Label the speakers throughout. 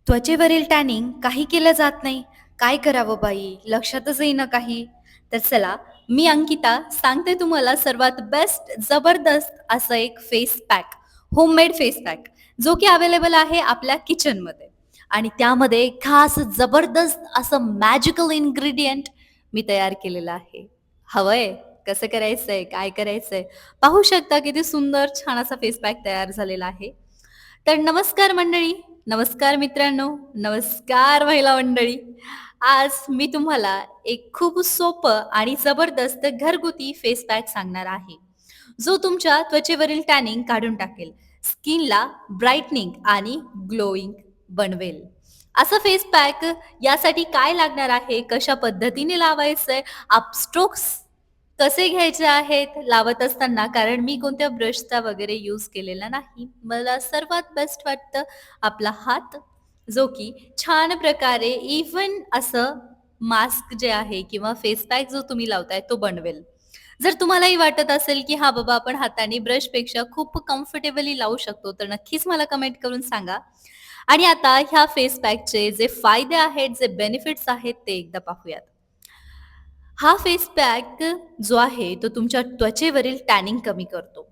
Speaker 1: त्वचेवरील tanning काही केलं जात नाही. काय करावं बाई? लक्षातच येईना काही. तर चला, मी अंकिता सांगते तुम्हाला सर्वात बेस्ट जबरदस्त असं एक face pack, homemade face pack, जो की अवेलेबल आहे आपल्या किचनमध्ये. आणि त्यामध्ये खास जबरदस्त असं मॅजिकल इन्ग्रीडियंट मी तयार केलेलं आहे. हवंय? कसं करायचंय? काय करायचंय? पाहू शकता किती सुंदर छान असा फेस पॅक तयार झालेला आहे. तर नमस्कार मंडळी, नमस्कार मित्रांनो, नमस्कार महिला मंडळी. आज मी तुम्हाला एक खूप सोपं आणि जबरदस्त घरगुती फेस पॅक सांगणार आहे, जो तुमच्या त्वचेवरील टॅनिंग काढून टाकेल, स्किनला ब्राईटनिंग आणि ग्लोईंग बनवेल. असं फेस पॅक यासाठी काय लागणार आहे, कशा पद्धतीने लावायचंय, स्ट्रोक्स कसे घ्यायचे आहेत लावत असताना, कारण मी कोणत्या ब्रशचा वगैरे यूज केलेला नाही. मला सर्वात बेस्ट वाटतं आपला हात, जो की छान प्रकारे इव्हन असं मास्क जे आहे किंवा फेस पॅक जो तुम्ही लावताय तो बनवेल. जर तुम्हालाही वाटत असेल की हा बाबा आपण हाताने ब्रशपेक्षा खूप कम्फर्टेबली लावू शकतो, तर नक्कीच मला कमेंट करून सांगा. आणि आता ह्या फेस पॅकचे जे फायदे आहेत, जे बेनिफिट्स आहेत ते एकदा पाहूयात. हा फेस पॅक जो आहे तो तुमच्या त्वचेवरील टॅनिंग कमी करतो.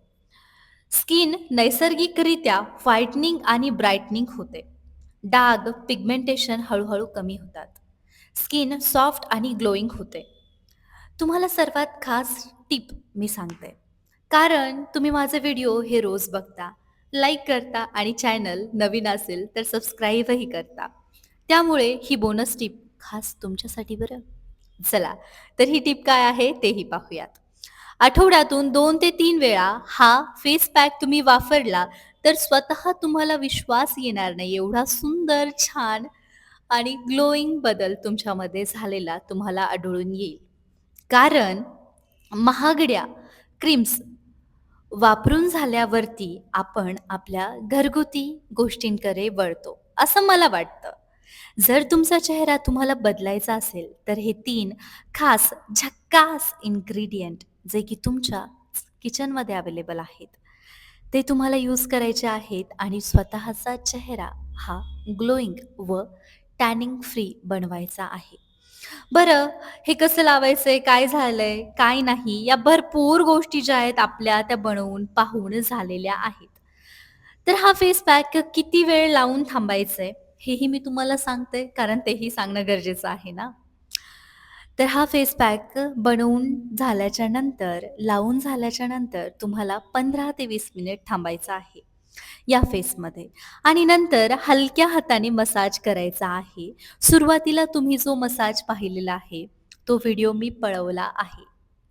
Speaker 1: स्किन नैसर्गिकरित्या व्हाईटनिंग आणि ब्राईटनिंग होते. डाग, पिगमेंटेशन हळूहळू कमी होतात. स्किन सॉफ्ट आणि ग्लोईंग होते. तुम्हाला सर्वात खास टिप मी सांगते. कारण तुम्ही माझे व्हिडिओ हे रोज बघता, लाईक करता आणि चॅनल नवीन असेल तर सबस्क्राईबही करता. त्यामुळे ही बोनस टिप खास तुमच्यासाठी बरं. चला, तर ही टिप काय आहे तेही पाहूयात. आठवड्यातून 2 ते 3 वेळा हा फेस पॅक तुम्ही वापरला, तर स्वतः तुम्हाला विश्वास येणार नाही एवढा सुंदर, छान आणि ग्लोईंग बदल तुमच्यामध्ये झालेला तुम्हाला आढळून येईल. कारण महागड्या क्रीम्स वापरून झाल्यावरती आपण आपल्या घरगुती गोष्टींकडे वळतो, असं मला वाटतं. जर तुमचा चेहरा तुम्हाला बदलायचा असेल, तर हे 3 खास झक्कास इन्ग्रीडियंट जे की तुमच्या किचनमध्ये अवेलेबल आहेत, ते तुम्हाला यूज करायचे आहेत आणि स्वतःचा चेहरा हा ग्लोईंग व टॅनिंग फ्री बनवायचा आहे. बरं, हे कसं लावायचंय, काय झालंय, काय नाही, या भरपूर गोष्टी ज्या आहेत आपल्या त्या बनवून, पाहून झालेल्या आहेत. तर हा फेस पॅक किती वेळ लावून थांबायचंय, हेही मी तुम्हाला सांगते, कारण तेही सांगणं गरजेचं आहे ना. तर हा फेस पॅक बनवून झाल्याच्या नंतर, लावून झाल्याच्या नंतर तुम्हाला 15 ते 20 मिनिट थांबायचं आहे या फेसमध्ये आणि नंतर हलक्या हाताने मसाज करायचा आहे. सुरुवातीला तुम्ही जो मसाज पाहिलेला आहे, तो व्हिडिओ मी पळवला आहे.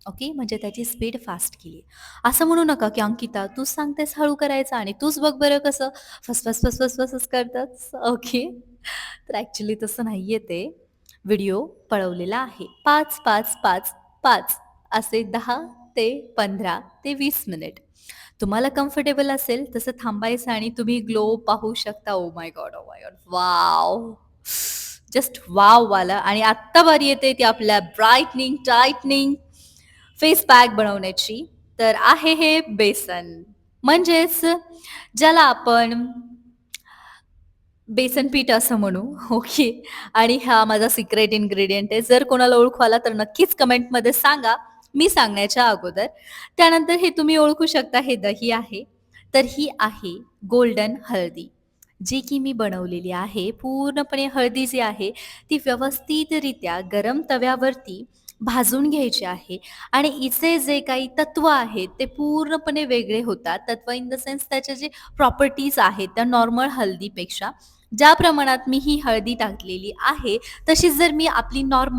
Speaker 1: ओके, म्हणजे त्याची स्पीड फास्ट केली. असं म्हणू नका, की "अंकिता तूच सांगतेस हळू करायचं आणि तूच बघ बरं कसं फस-फस, फस-फस, फसच करतात." ओके. तर ॲक्चुअली तसं नाहीये ते. व्हिडिओ पळवलेला आहे. 5, 5, 5, 5 असे 10 ते 15 ते 20 मिनिट. तुम्हाला कम्फर्टेबल असेल तसं थांबायचं आणि तुम्ही ग्लो पाहू शकता. Oh my god! Oh my god! Wow! Just वॉववाला. आणि आत्ता बारी येते ती आपल्या ब्राईटनिंग, टाईटनिंग फेस पॅक बनवण्याची. तर आहे हे बेसन. म्हणजेच ज्याला आपण बेसन पीठ असं म्हणू. ओके. आणि हा माझा सिक्रेट इन्ग्रीडियंट आहे. जर कोणाला ओळखू आला तर नक्कीच कमेंटमध्ये सांगा, मी सांगण्याच्या अगोदर. त्यानंतर हे तुम्ही ओळखू शकता, हे दही आहे. तर ही आहे गोल्डन हळदी, जी की मी बनवलेली आहे. पूर्णपणे हळदी जी आहे ती व्यवस्थितरित्या गरम तव्यावरती भाजून घ्यायची आहे आणि हिचे जे काही तत्व आहेत ते पूर्णपणे वेगळे होतात. तत्व इन द सेन्स त्याचे जे प्रॉपर्टीज आहेत त्या नॉर्मल हळदीपेक्षा ज्या प्रमाणात मी ही हळदी टाकलेली आहे, तशीच जर मी आपली नॉर्मल